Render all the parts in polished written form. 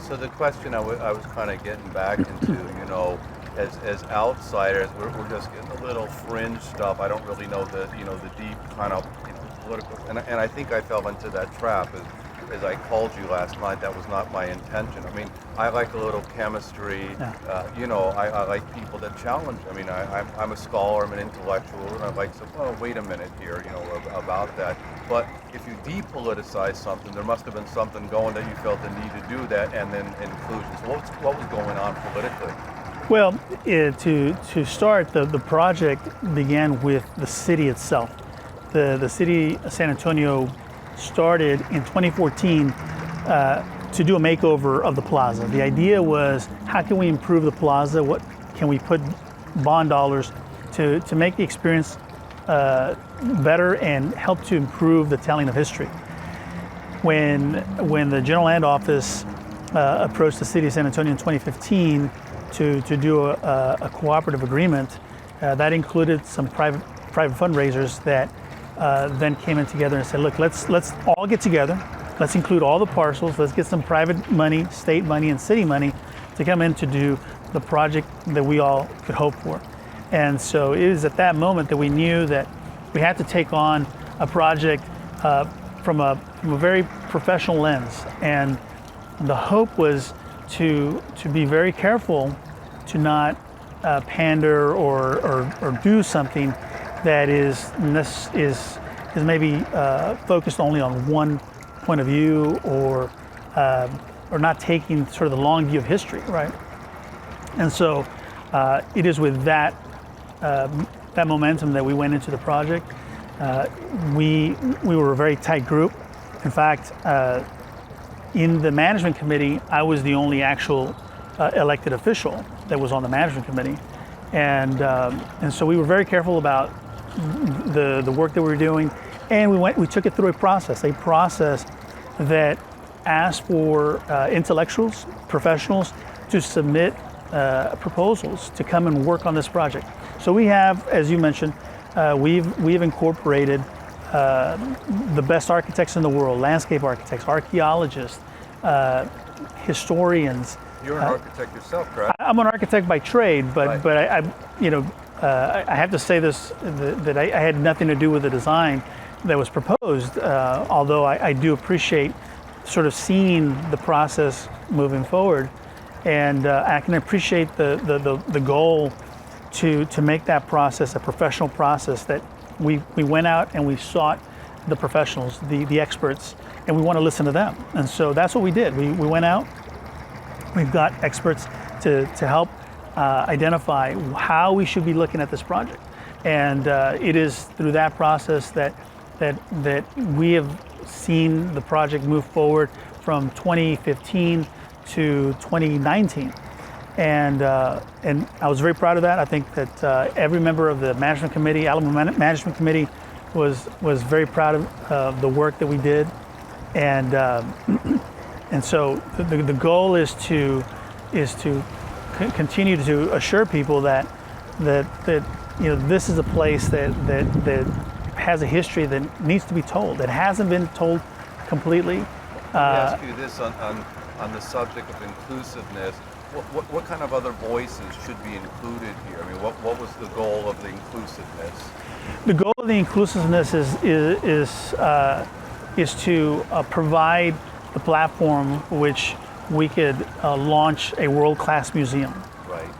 So the question I was kind of getting back into, as outsiders, we're just getting a little fringe stuff. I don't really know the deep kind of, political, and I think I fell into that trap as I called you last night. That was not my intention. I mean, I like a little chemistry. I like people that challenge. I mean, I'm a scholar, I'm an intellectual, and I like to, oh, wait a minute here, about that. But if you depoliticize something, there must have been something going that you felt the need to do that, and then inclusion. So what was going on politically? Well, to start, the project began with the city itself. The city of San Antonio started in 2014 to do a makeover of the plaza. The idea was, how can we improve the plaza? What can we put bond dollars to make the experience better and help to improve the telling of history? When the General Land Office approached the city of San Antonio in 2015 to do a cooperative agreement, that included some private fundraisers that then came in together and said, look, let's all get together. Let's include all the parcels. Let's get some private money, state money, and city money to come in to do the project that we all could hope for. And so it was at that moment that we knew that we had to take on a project from a very professional lens. And the hope was to be very careful to not pander or do something that is maybe focused only on one point of view, or not taking sort of the long view of history, right? And so it is with that momentum that we went into the project. We were a very tight group. In fact, in the management committee, I was the only actual elected official that was on the management committee, and so we were very careful about the work that we were doing, and we took it through a process that asked for intellectuals, professionals to submit proposals to come and work on this project. So we have, as you mentioned, we've incorporated the best architects in the world, landscape architects, archaeologists, historians. You're an architect yourself, correct? I'm an architect by trade, but Right. I have to say this, that I had nothing to do with the design that was proposed, although I do appreciate sort of seeing the process moving forward. And I can appreciate the goal to make that process a professional process, that we went out and we sought the professionals, the experts, and we want to listen to them. And so that's what we did. We went out, we've got experts to help identify how we should be looking at this project. And it is through that process that we have seen the project move forward from 2015 to 2019. And I was very proud of that. I think that every member of the management committee, Alamo Management Committee, was very proud of the work that we did. And so the goal is to continue to assure people that this is a place that has a history that needs to be told. It hasn't been told completely. Let me ask you this on the subject of inclusiveness. What kind of other voices should be included here? I mean, what was the goal of the inclusiveness? The goal of the inclusiveness is to provide the platform which we could launch a world-class museum.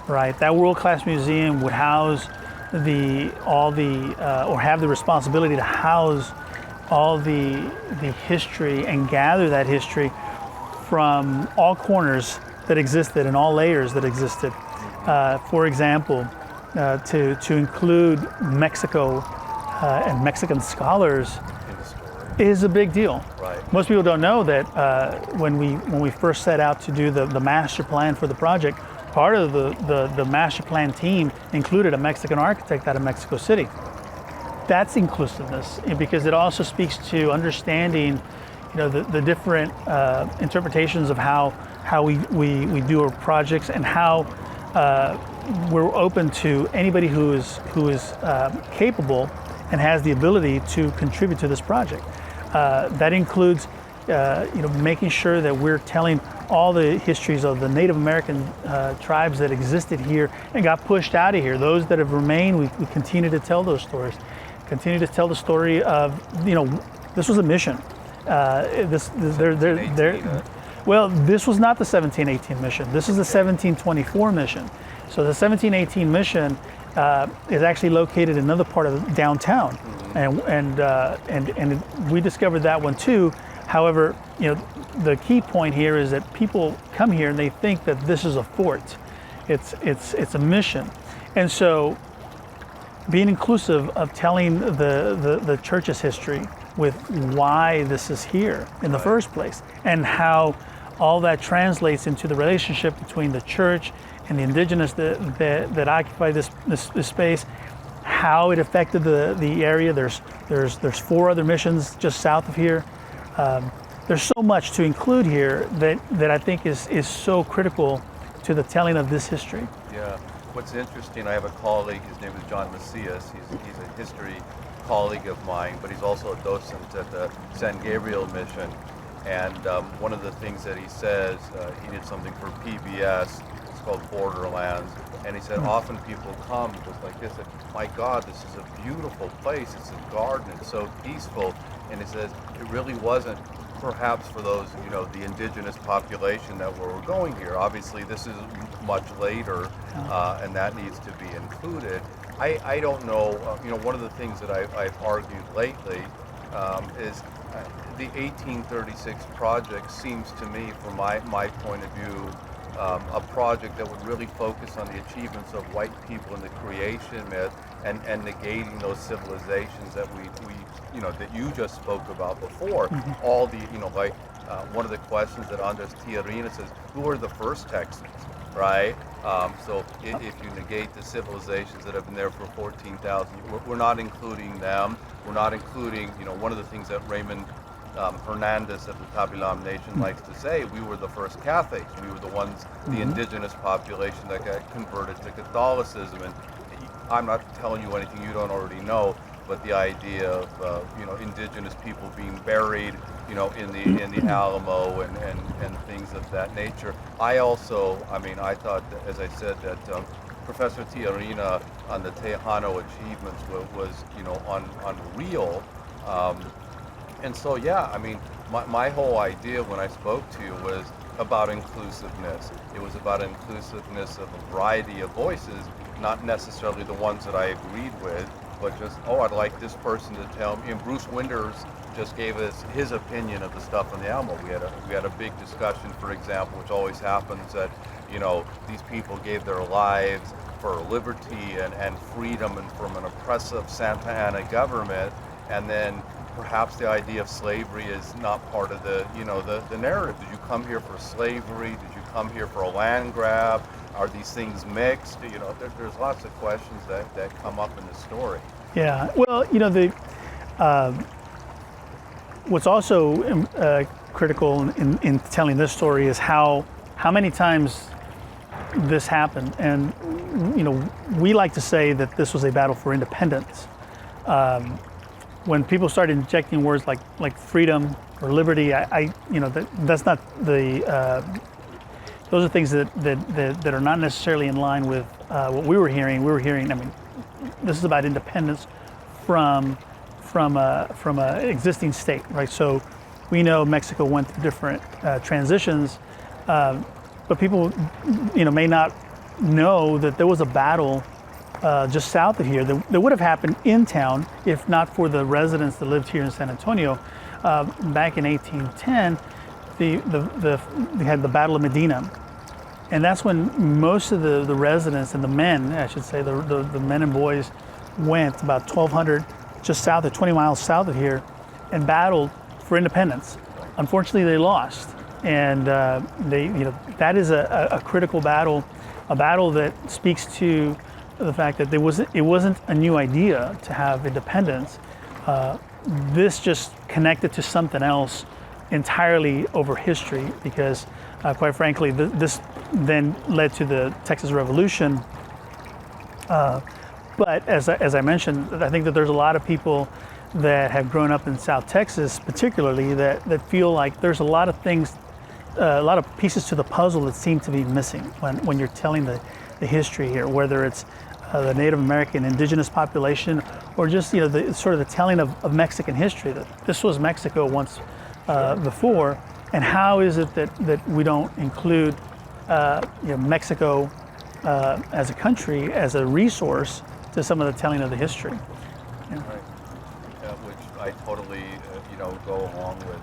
Right. That world-class museum would house or have the responsibility to house all the history and gather that history from all corners that existed and all layers that existed. For example, to include Mexico and Mexican scholars is a big deal. Right. Most people don't know that when we first set out to do the master plan for the project, part of the master plan team included a Mexican architect out of Mexico City. That's inclusiveness, because it also speaks to understanding, the different interpretations of how we do our projects, and how we're open to anybody who is capable and has the ability to contribute to this project. That includes making sure that we're telling all the histories of the Native American tribes that existed here and got pushed out of here. Those that have remained, we continue to tell those stories. Continue to tell the story of, this was a mission. Well, this was not the 1718 mission. This is the 1724 mission. So the 1718 mission is actually located in another part of downtown, and we discovered that one too. However, the key point here is that people come here and they think that this is a fort. It's a mission, and so being inclusive of telling the church's history with why this is here in the first place, and how all that translates into the relationship between the church and the indigenous that occupy this space, how it affected the area. There's 4 other missions just south of here. There's so much to include here that I think is so critical to the telling of this history. Yeah. What's interesting, I have a colleague, his name is John Macias. He's a history colleague of mine, but he's also a docent at the San Gabriel mission. And one of the things that he says, he did something for PBS, it's called Borderlands, and he said often people come just like this, and my God, this is a beautiful place, it's a garden, it's so peaceful. And he says it really wasn't perhaps for those, the indigenous population that were going here. Obviously this is much later, and that needs to be included. I don't know, one of the things that I've argued lately is the 1836 project seems to me, from my point of view, a project that would really focus on the achievements of white people in the creation myth and negating those civilizations that we that you just spoke about before. Mm-hmm. All the, one of the questions that Andres Tiarina says, who are the first Texans, right? So if you negate the civilizations that have been there for 14,000, we're not including them. We're not including, one of the things that Raymond Hernandez of the Tabilam Nation likes to say, we were the first Catholics. We were the ones, the indigenous population that got converted to Catholicism. And I'm not telling you anything you don't already know, but the idea of indigenous people being buried, in the Alamo and things of that nature. I thought that, as I said, that Professor Tiarina on the Tejano achievements was unreal. And so, my whole idea when I spoke to you was about inclusiveness. It was about inclusiveness of a variety of voices, not necessarily the ones that I agreed with, but just, I'd like this person to tell me. And Bruce Winters just gave us his opinion of the stuff in the Alamo. We had a big discussion, for example, which always happens, that these people gave their lives for liberty and freedom and from an oppressive Santa Ana government, and then perhaps the idea of slavery is not part of the narrative. Did you come here for slavery? Did you come here for a land grab? Are these things mixed? There's lots of questions that come up in the story. Yeah, well, what's also critical in telling this story is how many times this happened. And, we like to say that this was a battle for independence. When people started injecting words like freedom or liberty, that's not the. Those are things that are not necessarily in line with what we were hearing. We were hearing, this is about independence from a existing state, right? So we know Mexico went through different transitions, but people, may not know that there was a battle just south of here that would have happened in town if not for the residents that lived here in San Antonio. Back in 1810, they had the Battle of Medina, and that's when most of the residents and the men, I should say, the men and boys went about 1,200 just south of 20 miles south of here and battled for independence. Unfortunately, they lost, and that is a critical battle, a battle that speaks to the fact that it wasn't a new idea to have independence. This just connected to something else entirely over history, because quite frankly, this then led to the Texas Revolution. But as I mentioned, I think that there's a lot of people that have grown up in South Texas particularly that feel like there's a lot of things a lot of pieces to the puzzle that seem to be missing when you're telling the history here, whether it's the Native American indigenous population, or just the sort of the telling of Mexican history, that this was Mexico once before, and how is it that we don't include Mexico as a country, as a resource to some of the telling of the history. Right. Which I totally go along with.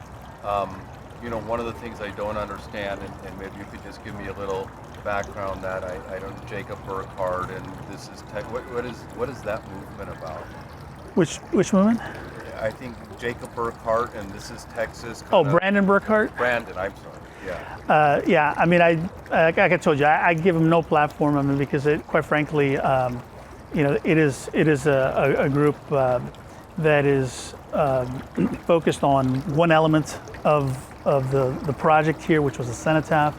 One of the things I don't understand, and maybe you could just give me a little background that I don't, Jacob Burckhardt, and this is what is that movement about? Which movement? I think Jacob Burckhardt, and this is Texas. Brandon Burckhardt? Brandon, I'm sorry. Yeah. I mean, like I told you, I give him no platform. I mean, because quite frankly, it is a group that is focused on one element of the project here, which was the cenotaph,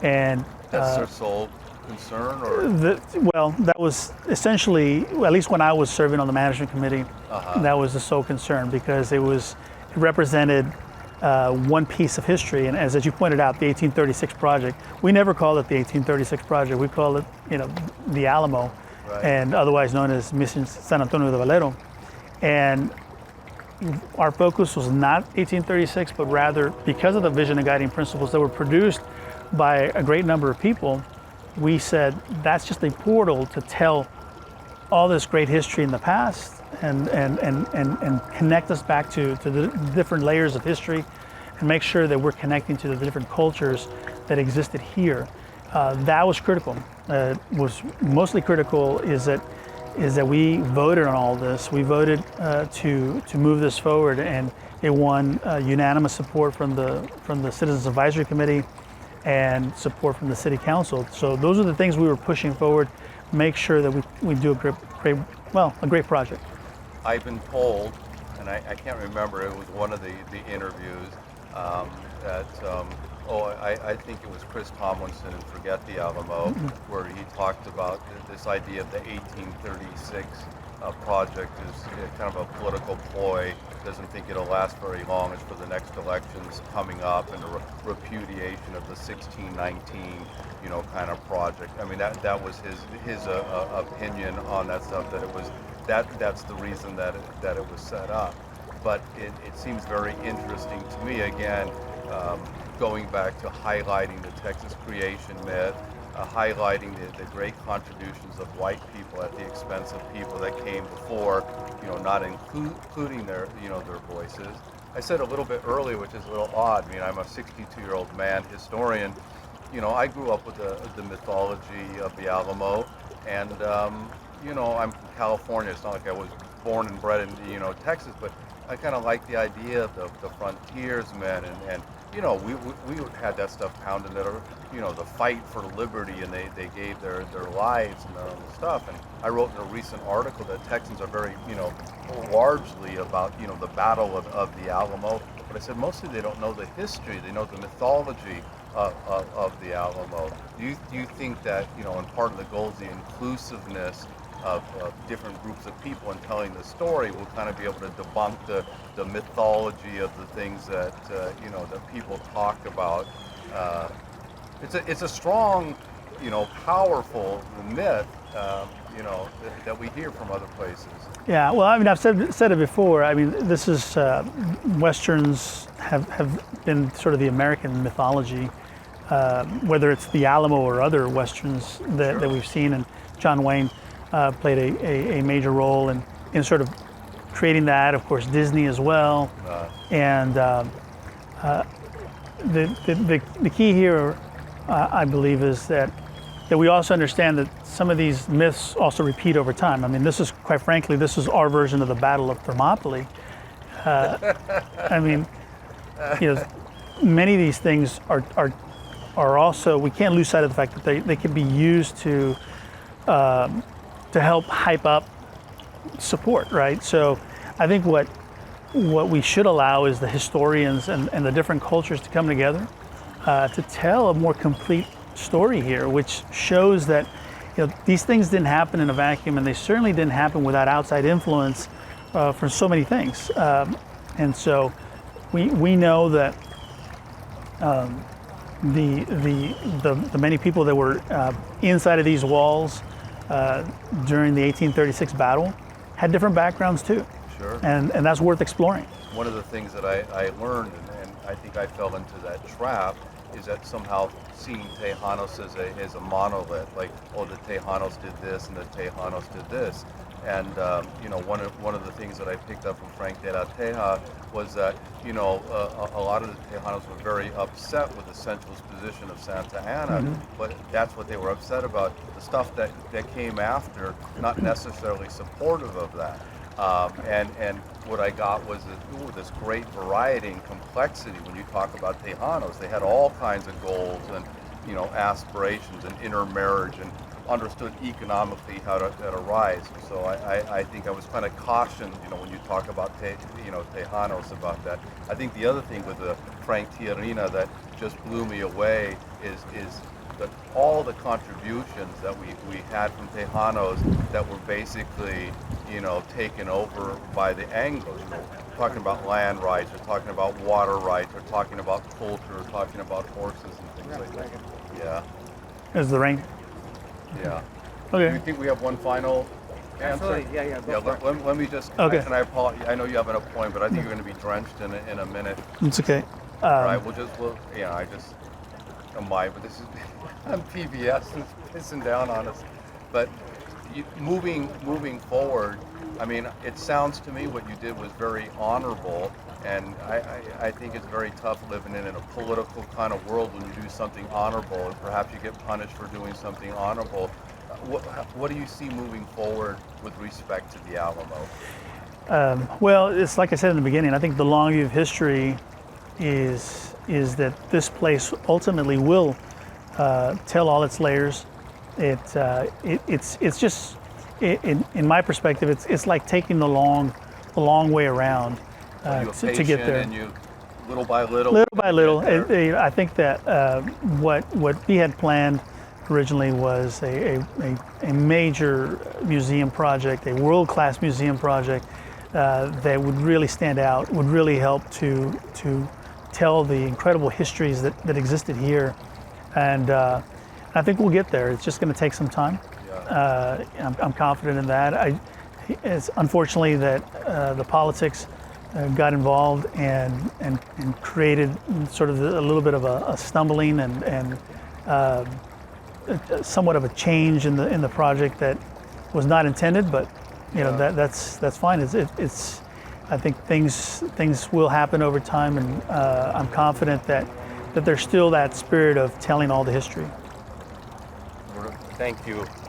and that's their sole concern, or that was essentially, at least when I was serving on the management committee, that was the sole concern, because it represented one piece of history, and as you pointed out, the 1836 project. We never called it the 1836 project. We called it, the Alamo, right, and otherwise known as Mission San Antonio de Valero. And our focus was not 1836, but rather, because of the vision and guiding principles that were produced by a great number of people, we said that's just a portal to tell all this great history in the past and connect us back to the different layers of history, and make sure that we're connecting to the different cultures that existed here. That was critical. Was mostly critical is that we voted on all this. We voted to move this forward, and it won unanimous support from the Citizens Advisory Committee and support from the City Council. So those are the things we were pushing forward, make sure that we do a great project. I've been told, and I can't remember, it was one of the interviews, that I think it was Chris Tomlinson in Forget the Alamo, where he talked about this idea of the 1836 project is kind of a political ploy. Doesn't think it'll last very long. It's for the next elections coming up, and a repudiation of the 1619, kind of project. I mean, that was his opinion on that stuff. That it was that's the reason that it was set up. But it seems very interesting to me. Again, going back to highlighting the Texas creation myth, highlighting the great contributions of white people at the expense of people that came before, not including their voices. I said a little bit earlier, which is a little odd. I mean, I'm a 62-year-old man, historian. I grew up with the mythology of the Alamo, and I'm from California. It's not like I was born and bred in Texas, but I kind of like the idea of the frontiersmen, and we had that stuff pounded that are, the fight for liberty, and they gave their lives and their own stuff. And I wrote in a recent article that Texans are very, largely about, the battle of the Alamo. But I said mostly they don't know the history, they know the mythology of the Alamo. Do you think that, in part of the goal is the inclusiveness of different groups of people and telling the story, will kind of be able to debunk the mythology of the things that that people talk about. It's a strong, powerful myth, that we hear from other places. Yeah, well, I mean, I've said it before. I mean, this is Westerns have been sort of the American mythology, whether it's the Alamo or other Westerns that we've seen, and John Wayne played a major role in sort of creating that. Of course, Disney as well. And the key here, I believe, is that we also understand that some of these myths also repeat over time. I mean, this is, quite frankly, this is our version of the Battle of Thermopylae. I mean, many of these things are also, we can't lose sight of the fact that they can be used to help hype up support, right? So I think what we should allow is the historians and the different cultures to come together to tell a more complete story here, which shows that these things didn't happen in a vacuum, and they certainly didn't happen without outside influence for so many things. And so we know that the many people that were inside of these walls during the 1836 battle had different backgrounds too. Sure. And that's worth exploring. One of the things that I learned, and I think I fell into that trap, is that somehow seeing Tejanos as a monolith, like, oh, the Tejanos did this and the Tejanos did this. And one of the things that I picked up from Frank de la Teja was that a lot of the Tejanos were very upset with the centralist position of Santa Ana, but that's what they were upset about. The stuff that came after, not necessarily supportive of that. And what I got was this great variety and complexity when you talk about Tejanos. They had all kinds of goals and aspirations and intermarriage and understood economically how to rise. So I think I was kind of cautioned, when you talk about Tejanos about that. I think the other thing with the Frank Tijerina that just blew me away is that all the contributions that we had from Tejanos that were basically taken over by the Anglos. We're talking about land rights, we're talking about water rights, we're talking about culture, we're talking about horses and things like that. Yeah. Is the rain? Yeah. Okay. Do you think we have one final answer? Absolutely. Yeah. Let me just. Okay. And I apologize. I know you have an appointment, but I think you're going to be drenched in a minute. It's okay. All right. But this is on PBS and it's pissing down on us. But moving forward, I mean, it sounds to me what you did was very honorable, and I think it's very tough living in a political kind of world when you do something honorable, and perhaps you get punished for doing something honorable. What do you see moving forward with respect to the Alamo? Well, it's like I said in the beginning. I think the long view of history is that this place ultimately will tell all its layers. It's just, in my perspective, it's like taking the long way around to get there. And you, little by little. Little by little. I think that what we had planned originally was a major museum project, a world-class museum project that would really stand out, would really help to tell the incredible histories that existed here. And I think we'll get there. It's just going to take some time. Yeah. I'm confident in that. It's unfortunately that the politics got involved and created sort of a little bit of a stumbling and somewhat of a change in the project that was not intended. But that's fine. It's I think things will happen over time, and I'm confident that there's still that spirit of telling all the history. Thank you.